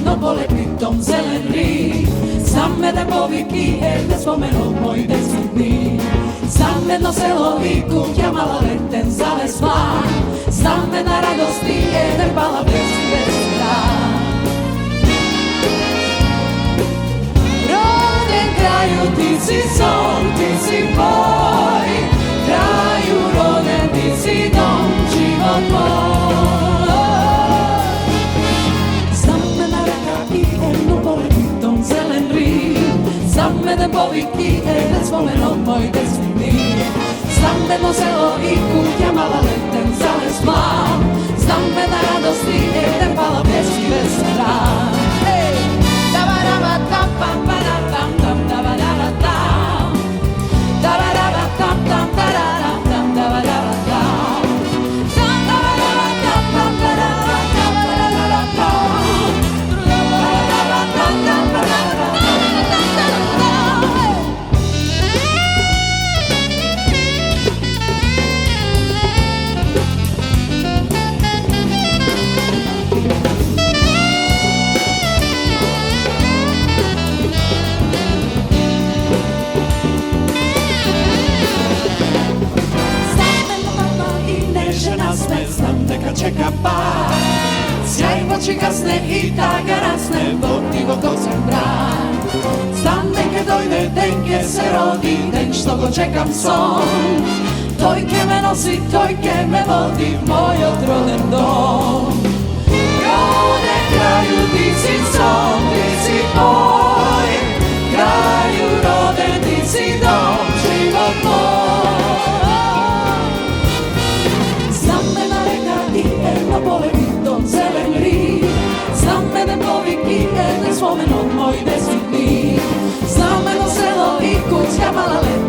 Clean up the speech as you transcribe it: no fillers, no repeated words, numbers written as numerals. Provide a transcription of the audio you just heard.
jedno pole, pritom zelen rik. Za mene poviki, ne spomenu moj desni. Za medno selo i kuća mala leten zale svan. Za mena radosti, ne pala bez vestra. Rođen kraju, ti si son, ti si boj. Kraju rođen, ti si dom, život moj. Za mena reka i jedno pole, pritom zelen rik. Za mene poviki, ne spomenu moj desni. Za medno selo i kuća mala leten zale svan. Za mena radosti, ne pala bez vestra. Znam neka čeka par. Sjaj v oči gasne i taga rasne, vodljivo kocem brak. Znam neke dojde den gdje se rodi, den što go čekam son. Tojke me nosi, tojke me vodi, moj otroden dom. Rode kraju, ti si son, ti si boj. Kraju rode, ti si dom, život moj. Pole, pritom zelen rik. Za mene poviki, ne spomenu moj desni. Za meno selo i kuća mala leta.